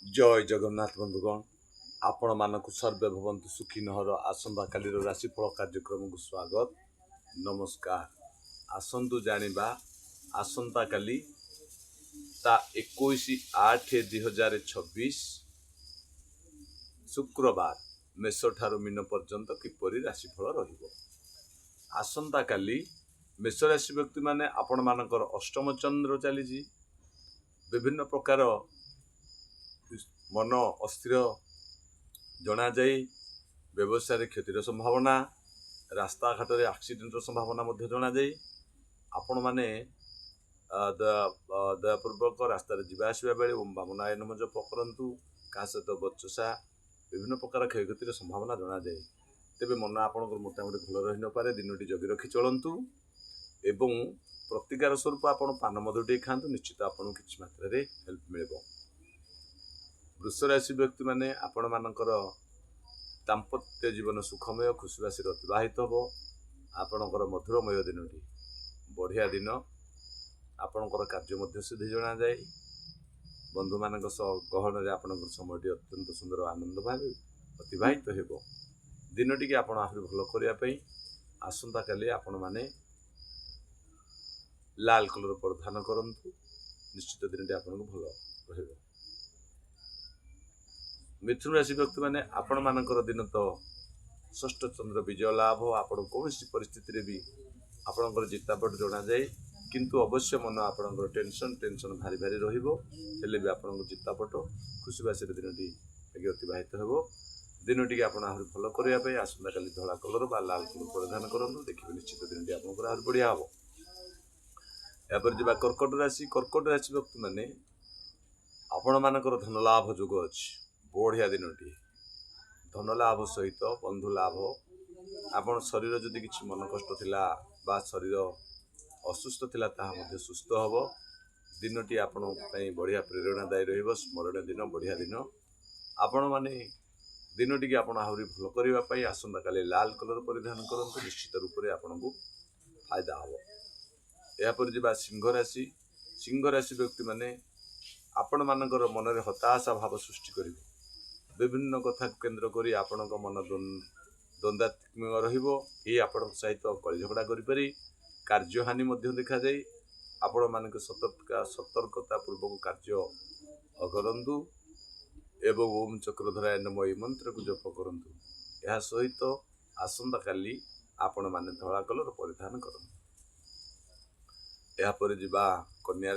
जय जगन्नाथ बंधुगण आपण मानक सर्वे भवंतु सुखी नहर आसंता कालीर राशिफल कार्यक्रम को स्वागत नमस्कार। आसंतु जानिबा आसंता काली ता 21/8/2026 शुक्रवार मेष ठारू मीन पर्यंत किपरि राशिफल रहिबो। आसंता काली मेष राशि व्यक्ति माने आपण मानकर अष्टम चंद्र चली विभिन्न प्रकार मन अस्थिर जना जाए व्यवसाय क्षतिर संभावना रास्ता घाट एक्सीडेंट संभावना जना जाए आपण मैंने दयापूर्वक रास्त जावासवा बेले ओम बामनाय नमः जप करंतु का सहित बचसा विभिन्न प्रकार क्षयक्षतिर संभावना जना जाए तेबे मन आपंकर मोटामोटी भल रही नपे दिनटी जगि रखी चलतु एवं प्रतिकार स्वरूप आपण पान मधुटे खातु निश्चित आपको किसी मात्रा हेल्प मिल। वृष राशि व्यक्ति माने आपण मानकर दाम्पत्य जीवन सुखमय खुशबासी अतिवाहित हम आपणकर मधुरमय दिनटी बढ़िया दिन आपणकर कार्य सिद्धि जना जाए बंधु मान गहन आपणकर समय अत्यंत सुंदर आनंद भाव अतिवाहित हो दिनटी की आपण आहरी भल करने आसंता काली आपण माने लाल कलर परिधान करंतु निश्चित दिनटी आपन भल रहिबो। मिथुन राशि व्यक्ति माने आपण मानकर दिन तो षष्ठ चंद्र विजय लाभ आपण कौन परिस्थिति भी आपणकर जितापट जना जाए किंतु अवश्य मन आपणकर टेंशन भारी भारी रहिबो हेले भी आपणकर जितापट खुशीबासी दिनटी अतिवाहित हो दिनटी की आपण आहरी भल करने आसंता काली धला कलर बा लाल कलर परिधान करंतु देखिबे निश्चित दिनटी आपणकर आहरी बढ़िया हो। यापर जा कर्कट राशि व्यक्ति माने आपण मानकर धन लाभ जोग अच्छी बढ़िया दिनटी धन लाभ सहित बंधु लाभ आपण शरीर जदि किसी मन कष्ट थिला बा शरीर असुस्थ थिला ताहा मध्ये सुस्थ हबो दिनटी आपण पई बढ़िया प्रेरणादायी रहिबो स्मरणीय दिन बढ़िया दिन आपण माने दिनटी की आपण आहरी भल करबा पई आसंता काली लाल कलर परिधान करंतु निश्चित रूप से आपनको फायदा हबो। यापर जा सिंह राशि व्यक्ति माने आपण मानकर मन में हताशा भाव सृष्टि करिवे विभिन्न कथा केन्द्र करी आपण मन द्वंद्वात्मक रहिबो ये आपण सहित कलि झगड़ा करि कार्यहानि देखा जाए आपण मानक सतर्कता पूर्वक कार्य करंतु एवं ओम चक्रधराय नमः ये मंत्र को जप करंतु यह सहित आसंता काली आपण माने धला कलर परिधान करंतु। यापर जा कन्या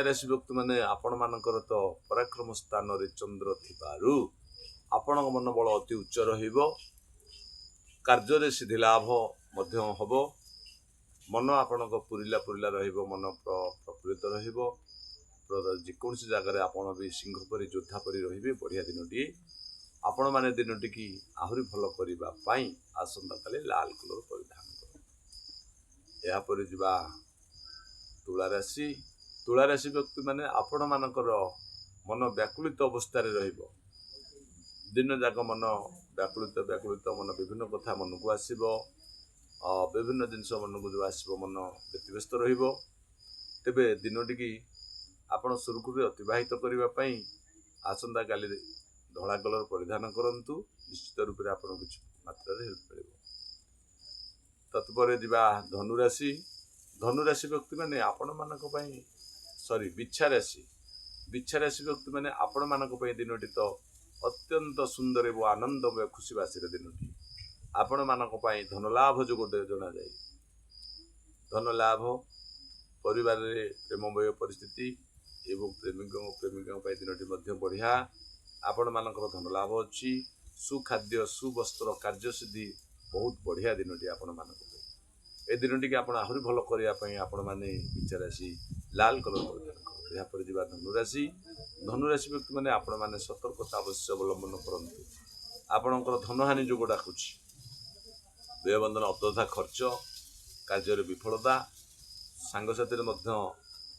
राशि व्यक्ति माने आपण मानकर तो पराक्रम स्थान रे चंद्र थिबारु आपण मन बल अति उच्च रहिबो कार्य रे सिद्धि लाभ मध्य हबो मन आपणक पुरिला रहिबो मन प्रफुल्लित रहिबो जेकोसी जगह आपण भी सिंह परी योद्धा परी रहिबे बढ़िया दिनटी आपण माने दिनटी की आहरी भल करिबा पई आसंता काली लाल कलर परिधान कर। यापर जा तुला राशि व्यक्ति माने आपण मानकर मन व्याकुलित अवस्था रहिबो दिन जाक मन व्याकुलित मन विभिन्न कथा मन को आसीबो विभिन्न जिनस मन को जो आसीबो मन व्यतिव्यस्त रहिबो तेबे दिनटी की आपण सुरखुरी अतिवाहित करबा पई आसंता काली धला कलर परिधान करंतु निश्चित रूप से आपण कुछ मात्रा रे हेल्प मिलिबो। तत्पर जा धनुराशि व्यक्ति माने आपण मानक पई बिच्छा राशि व्यक्ति माने आपण मानक पई दिनटी तो अत्यंत सुंदर एवं आनंदमय खुशीबासी दिनटी आपण मानक पई धन लाभ जो जना जाए धन लाभ परिवार रे प्रेममय परिस्थिति एवं प्रेमिका दिनटी बढ़िया आपण मानकर धन लाभ अच्छी सुखाद्य सुवस्त्र कार्य सिद्धि बहुत बढ़िया दिनटी आपण मानक ए दिनटी की आपण आहरी भल करने आपण माने बिच्छा राशि लाल कलर परिधान कर। यापर जा धनुराशि व्यक्ति माने आपण माने सतर्कता अवश्य अवलंबन करंतु आपणकर धनहानि जो डाकुची व्ययबंधन अत्यथा खर्च कार्य विफलता सांगसाथी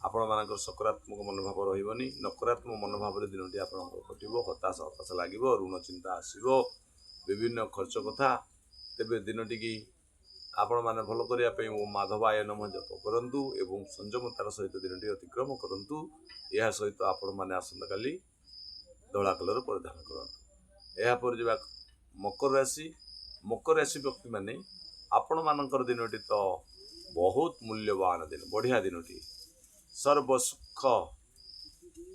आपण मानकर सकारात्मक मनोभाव रही नकारात्मक मनोभाव दिनटी आप कटो हताश लगे ऋण चिंता आसो विभिन्न खर्च कथा तेबे दिनटी की आपण माने भल करने ओम माधवाय नमः जप करंतु एवं संयमतार सहित दिनटी अतिक्रम करंतु यह सहित आपण माने आसंता काली ଧଳା କଲର ପରିଧାନ କରନ୍ତୁ। ଏହାପରେ ଯିବା ମକର ରାଶି। ମକର ରାଶି ବ୍ୟକ୍ତିମାନେ ଆପଣମାନଙ୍କର ଦିନଟି ତ ବହୁତ ମୂଲ୍ୟବାନ ଦିନ, ବଢ଼ିଆ ଦିନଟି। ସର୍ବସୁଖ,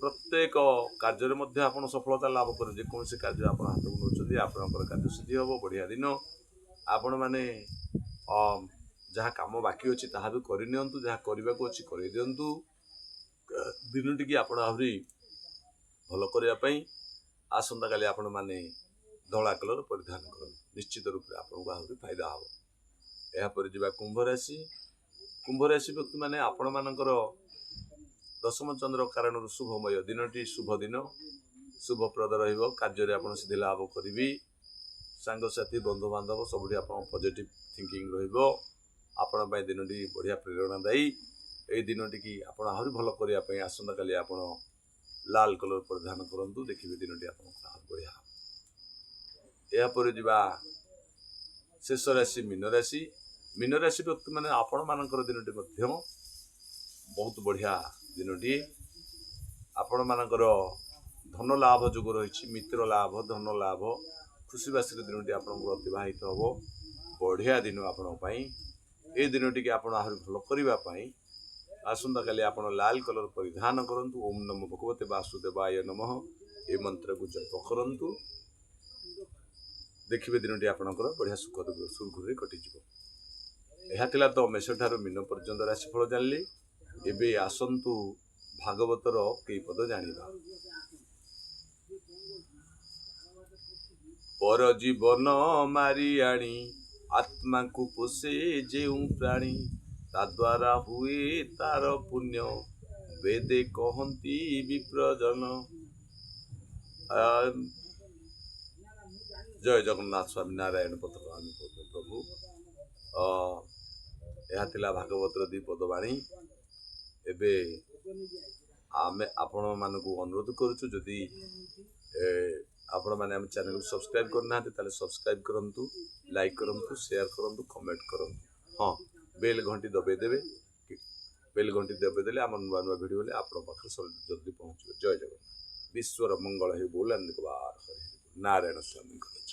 ପ୍ରତ୍ୟେକ କାର୍ଯ୍ୟରେ ମଧ୍ୟ ଆପଣ ସଫଳତା ଲାଭ କରିବେ। ଯେକୌଣସି କାର୍ଯ୍ୟ ଆପଣ ହାତକୁ ନେଉଛନ୍ତି ଆପଣଙ୍କର କାର୍ଯ୍ୟ ସିଦ୍ଧି ହେବ। ବଢ଼ିଆ ଦିନ। ଆପଣମାନେ ଯାହା କାମ ବାକି ଅଛି ତାହା ବି କରିନିଅନ୍ତୁ, ଯାହା କରିବାକୁ ଅଛି କରିଦିଅନ୍ତୁ। ଦିନଟିକି ଆପଣ ଆହୁରି ଭଲ କରିବା ପାଇଁ ଆସନ୍ତାକାଲି ଆପଣମାନେ ଧଳା କଲର ପରିଧାନ କରନ୍ତୁ। ନିଶ୍ଚିତ ରୂପରେ ଆପଣଙ୍କୁ ଆହୁରି ଫାଇଦା ହେବ। ଏହାପରେ ଯିବା କୁମ୍ଭ ରାଶି। କୁମ୍ଭ ରାଶି ବ୍ୟକ୍ତିମାନେ ଆପଣମାନଙ୍କର ଦଶମ ଚନ୍ଦ୍ର କାରଣରୁ ଶୁଭମୟ ଦିନଟି, ଶୁଭ ଦିନ, ଶୁଭପ୍ରଦ ରହିବ। କାର୍ଯ୍ୟରେ ଆପଣ ସିଦ୍ଧି ଲାଭ କରିବି। ସାଙ୍ଗସାଥି ବନ୍ଧୁବାନ୍ଧବ ସବୁଠି ଆପଣ ପଜିଟିଭ୍ ଥିଙ୍କିଂ ରହିବ। ଆପଣ ପାଇଁ ଦିନଟି ବଢ଼ିଆ ପ୍ରେରଣାଦାୟୀ। ଏହି ଦିନଟିକି ଆପଣ ଆହୁରି ଭଲ କରିବା ପାଇଁ ଆସନ୍ତାକାଲି ଆପଣ ଲାଲ କଲର ପରିଧାନ କରନ୍ତୁ। ଦେଖିବେ ଦିନଟି ଆପଣଙ୍କର ଆହୁରି ବଢ଼ିଆ ହେବ। ଏହାପରେ ଯିବା ଶେଷ ରାଶି ମୀନ ରାଶି। ମୀନ ରାଶି ବ୍ୟକ୍ତିମାନେ ଆପଣମାନଙ୍କର ଦିନଟି ମଧ୍ୟ ବହୁତ ବଢ଼ିଆ ଦିନଟି। ଆପଣମାନଙ୍କର ଧନ ଲାଭ ଯୋଗ ରହିଛି। ମିତ୍ର ଲାଭ, ଧନ ଲାଭ, ଖୁସିବାସିର ଦିନଟି ଆପଣଙ୍କର ଅତିବାହିତ ହେବ। ବଢ଼ିଆ ଦିନ ଆପଣଙ୍କ ପାଇଁ। এই ଦିନଟିକି ଆପଣ ଆହୁରି ଭଲ କରିବା ପାଇଁ ଆସନ୍ତାକାଲି ଆପଣ ଲାଲ କଲର ପରିଧାନ କରନ୍ତୁ। ଓମ୍ ନମୋ ଭଗବତେ ବାସୁଦେବାୟ ନମଃ ଏ ମନ୍ତ୍ରକୁ ଜପ କରନ୍ତୁ। ଦେଖିବେ ଦିନଟି ଆପଣଙ୍କର ବଢ଼ିଆ ସୁରୁଖୁରୁରେ କଟିଯିବ। ଏହା ଥିଲା ତ ମେଷଠାରୁ ମୀନ ପର୍ଯ୍ୟନ୍ତ ରାଶିଫଳ ଜାଣିଲେ। ଏବେ ଆସନ୍ତୁ ଭାଗବତର କେଇ ପଦ ଜାଣିବା। ପର ଜୀବନ ମାରି ଆଣି ଆତ୍ମାକୁ ପୋଷେ ଯେଉଁ ପ୍ରାଣୀ, ତାଦ୍ୱାରା ହୁଏ ତାର ପୁଣ୍ୟ, ବେଦେ କହନ୍ତି ବିପ୍ରଜନ। ଜୟ ଜଗନ୍ନାଥ ସ୍ୱାମୀ ନାରାୟଣ ପଥକ ଆମେ ପ୍ରଭୁ। ଏହା ଥିଲା ଭାଗବତର ଦ୍ୱିପଦବାଣୀ। ଏବେ ଆମେ ଆପଣମାନଙ୍କୁ ଅନୁରୋଧ କରୁଛୁ, ଯଦି ଆପଣମାନେ ଆମ ଚ୍ୟାନେଲକୁ ସବସ୍କ୍ରାଇବ୍ କରିନାହାନ୍ତି ତାହେଲେ ସବସ୍କ୍ରାଇବ୍ କରନ୍ତୁ, ଲାଇକ୍ କରନ୍ତୁ, ସେୟାର କରନ୍ତୁ, କମେଣ୍ଟ କରନ୍ତୁ। ହଁ, ବେଲ୍ ଘଣ୍ଟି ଦବାଇ ଦେବେ। ବେଲ୍ ଘଣ୍ଟି ଦବାଇ ଦେଲେ ଆମର ନୂଆ ନୂଆ ଭିଡ଼ିଓ ହେଲେ ଆପଣଙ୍କ ପାଖରେ ଜଲ୍ଦି ପହଞ୍ଚିବ। ଜୟ ଜଗନ୍ନାଥ। ବିଶ୍ୱର ମଙ୍ଗଳ ହେଉ। ବୋଲାନ୍ଦିକ ବାର ହରେ ନାରାୟଣ ସ୍ୱାମୀଙ୍କର।